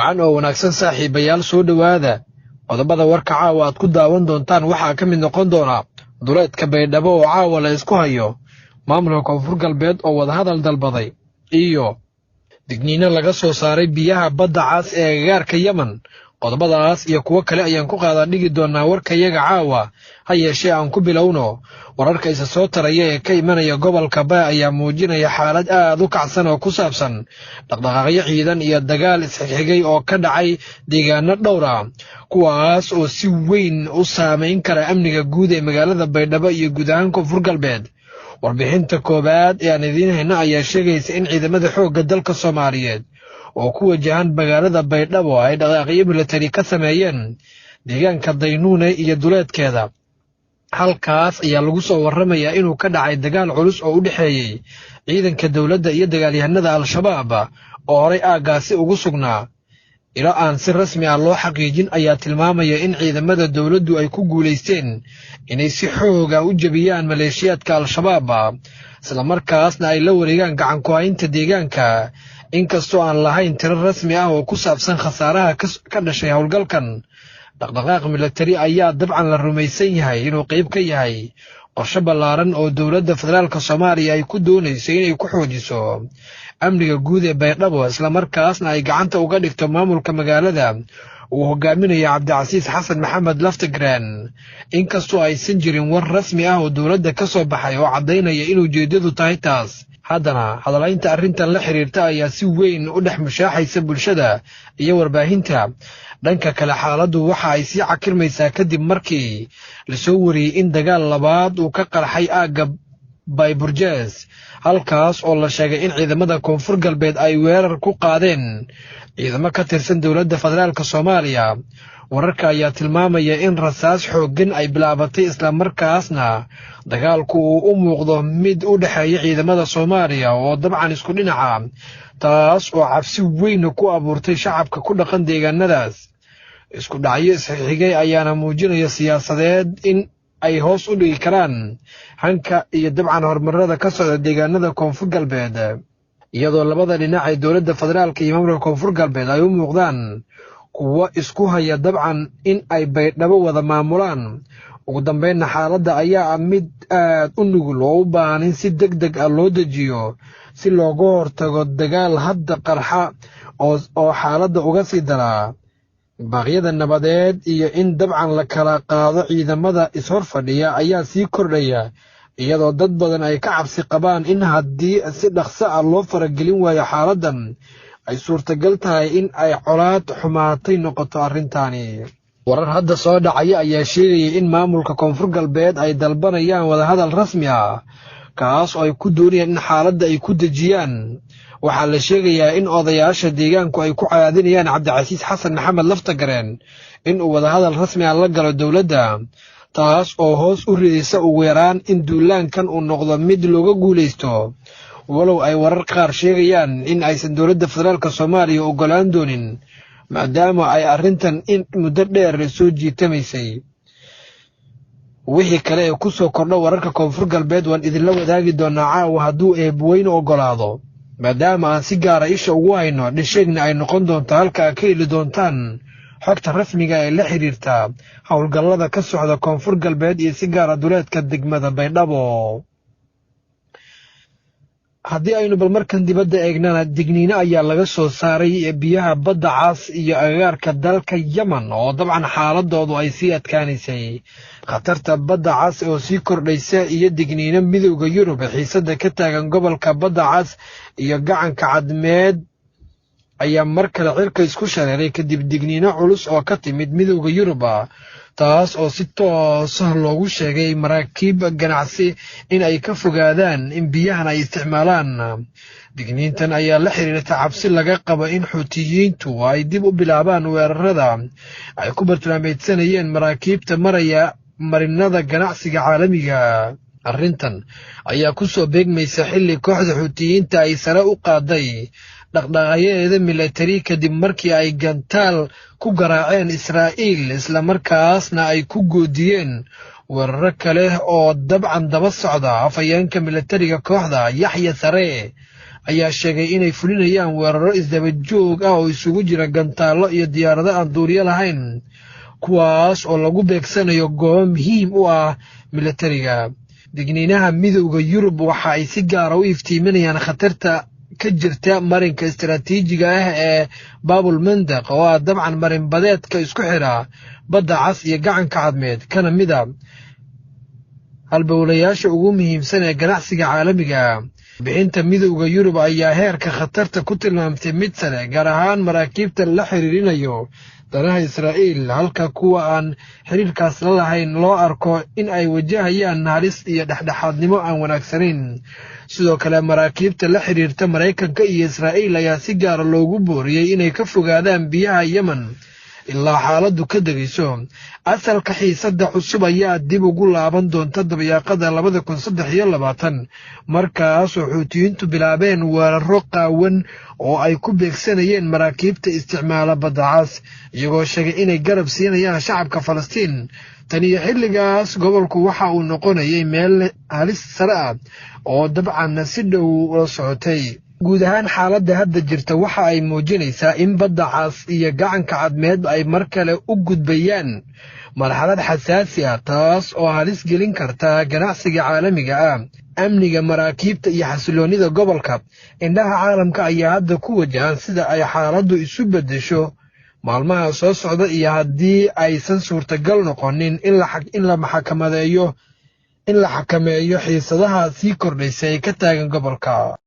waxaan oo wanaagsan saaxiibayaal soo dhawaada qodobada warka caawa aad ku daawan doontaan waxaa ka mid noqon doona duleedka Baydhabo oo caawa la isku hayo maamulka Koonfur Galbeed oo wada hadal dalbaday iyo digniino laga soo saaray biyaha badda cas ee agagaarka Yemen. qodobadaas iyo kuwa kale ayaan ku qaadan dhigi doonaa warkayaga caawa ha yeeshee aan ku bilowno wararka isa soo taraya ee ka imanaya gobolka Baa ayaa muujinaya xaalad aad u kacsan oo ku saabsan dhaqdhaqaaqyo ciidan iyo dagaal isxigxigay oo ka dhacay deegaano dhowr ah kuwaas oo si weyn u saameyn kara amniga guud ee magaalada Baydhabo iyo guud ahaan Koonfur Galbeed. warbixinta koobaad ee aan idiin hayno ayaa sheegaysa in ciidamada xoogga dalka Soomaaliyeed oo ku wajahan magaalada Baydhabo ay dhaqaaqyo militari ka sameeyeen deegaanka Daynuune iyo duleedkeeda. halkaas ayaa lagu soo warramayaa inuu ka dhacay dagaal culus oo u dhexeeyay ciidanka dawladda iyo dagaalyahanada Al-Shabaab oo horay aagaasi ugu sugnaa. ila aan si rasmi ah loo xaqiijin ayaa tilmaamaya in ciidamada dawladdu ay ku guuleysteen inay si xoog ah u jabiyaan maleeshiyaadka Al-Shabaab isla markaasna ay la wareegaan gacan ku haynta deegaanka. inkastoo aan lahayn tiro rasmi ah oo ku saabsan khasaaraha ka dhashay howlgalkan, dhaqdhaqaaq militari ayaa dabcan la rumaysan yahay inuu qayb ka yahay qorshe ballaaran oo dowladda federaalka Soomaaliya ay ku doonayso inay ku xoojiso amniga guud ee Baydhabo isla markaasna ay gacanta uga dhigto maamulka magaalada uu hogaaminayo Cabdicasiis Xasan Maxamed Laftagraan. inkastoo aysan jirin war rasmi ah oo dowladda ka soo baxay oo caddaynaya in ujeedadu tahay taas, haddana hadalaynta arrintan la xiriirta ayaa si weyn u dhex mushaaxaysa bulshada iyo warbaahinta. dhanka kale, xaaladdu waxa ay sii cakirmaysaa kadib markii la soo wariyey in dagaal labaad uu ka qarxay aagga Bayburjees, halkaas oo la sheegay in ciidamada Koonfur Galbeed ay weerar ku qaadeen ciidamo ka tirsan dowladda federaalka Soomaaliya. wararka ayaa tilmaamaya in rasaas xooggan ay bilaabatay isla markaasna dagaalku uu u muuqdo mid u dhexeeya ciidamada Soomaaliya oo dabcan isku dhinaca, taas oo cabsi weyn ku abuurtay shacabka ku dhaqan deegaanadaas. isku dhacyo isxigxigay ayaana muujinaya siyaasadeed in ay hoos u dhigi karaan hanka iyo dabcan horumarada ka socda deegaanada Koonfur Galbeed, iyadoo labada dhinac ee dowladda federaalka iyo maamulka Koonfur Galbeed ay u muuqdaan kuwa isku haya dabcan in ay Baydhabo wada maamulaan. ugu dambeynna xaaladda ayaa mid aad u nugul oo u baahan in si degdeg ah loo dejiyo si looga hortago dagaal hadda qarxa oo xaaladda uga sii daraa. baaqyada nabadeed iyo in dabcan la kala qaado ciidamada ishor fadhiya ayaa sii kordhaya, iyadoo dad badan ay ka cabsi qabaan in haddii si dhaqso ah loo faragelin waayo xaaladdan ay suurtagal tahay in ay colaad xumaatay noqoto arrintaani. warar hadda soo dhacaya ayaa sheegaya in maamulka Koonfur Galbeed ay dalbanayaan wadahadal rasmi ah kaas oo ay ku doonayaan in xaaladda ay ku dejiyaan. waxaa la sheegayaa in odayaasha deegaanku ay ku caadinayaan Cabdicasiis Xasan Maxamed Laftagraan in uu wadahadal rasmi ah la galo dowladda, taas oo hoos u ridaysa ugu yaraan in duulaankan uu noqdo mid looga guulaysto. walow ay warar qaar sheegayaan in aysan dowladda federaalka Soomaaliya ogolaan doonin maadaama ay arrintan in muddo dheer soo jiitamaysay. wixii kale ee ku soo kordha wararka Koonfur Galbeed waan idinla wadaagi doonaa caawa hadduu eebweyne ogolaado, maadaama aan si gaara isha ugu hayno dhishegna ay noqon doonto halka ka heli doontaan xogta rasmiga ee la xiriirta howlgallada ka socda Koonfur Galbeed iyo si gaara duleedka degmada Baydhabo. haddii aynu bal markan dibadda eegnana, digniino ayaa laga soo saaray biyaha badda cas iyo agagaarka dalka Yemen oo dabcan xaaladoodu ay sii adkaanaysay. khatarta badda cas oo sii kordhaysa iyo digniino midowda Yurub xiisada ka taagan gobolka badda cas iyo gacanka cadmeed ayaa mar kale cirka isku shareeray kadib digniino culus oo ka timid midowda Yurub, taas oo si toos ah loogu sheegay maraakiib ganacsi in ay ka fogaadaan in biyahan ay isticmaalaan. digniintan ayaa la xiriirta cabsi laga qabo in xuutiyiintu ay dib u bilaabaan weerarada ay ku bartilmaameedsanayeen maraakiibta maraya marinada ganacsiga caalamiga. arrintan ayaa ku soo beegmaysa xilli kooxda xuutiyiinta ay sare u qaaday dhaqdhaqaaqyadeeda militari kadib markii ay gantaal ku garaaceen Israa'iil isla markaasna ay ku goodiyeen weeraro kale oo dabcan daba socda afayeenka militariga kooxda Yaxya Sare ayaa sheegay inay fulinayaan weeraro isdaba joog ah oo isugu jira gantaallo iyo diyaarado aan duuliyo lahayn kuwaas oo lagu beegsanayo goobo muhiim u ah militariga. digniinaha midowda Yurub waxa ay si gaar ah u iftiiminayaan khatarta ka jirta marinka istiraatiijiga ah ee Bab el-Mandab oo ah dabcan marin badeedka isku xira badda cas iyo gacanka cadmeed kana mid ah halbowlayaasha ugu muhiimsan ee ganacsiga caalamiga. bixinta midowda Yurub ayaa heerka khatarta ku tilmaamtay mid sare gaar ahaan maraakiibta la xiriirinayo danaha Israa'iil halka kuwa aan xiriirkaas la lahayn loo arko in ay wajahayaan halis iyo dhexdhexaadnimo aan wanaagsanayn. sidoo kale maraakiibta la xiriirta Mareykanka iyo Israa'iil ayaa si gaar loogu booriyay inay ka fogaadaan biyaha Yemen ilaa xaaladdu ka degayso. asalka xiisadda cusub ayaa dib ugu laaban doonta dabayaaqada 2023 markaas oo Xuutiyiintu bilaabeen weeraro qaawan oo ay ku beegsanayeen maraakiibta isticmaala badda cas iyagoo sheegay inay garab siinayaan shacabka Falastiin. tan iyo xilligaas gobolku waxa uu noqonayay meel halis sare ah oo dabcan si dhow la socotay. guud ahaan xaaladda hadda jirta waxa ay muujinaysaa in badda cas iyo gacanka cadmeed ay mar kale u gudbayaan marxalad xasaasi ah taas oo halis gelin karta ganacsiga caalamiga ah, amniga maraakiibta iyo xasiloonida gobolka. indhaha caalamka ayaa hadda ku wajahan sida ay xaaladdu isu beddesho maalmaha soo socda iyo haddii aysan suurtagal noqonin in la xakameeyo xiisadaha sii kordhaysa ee ka taagan gobolka.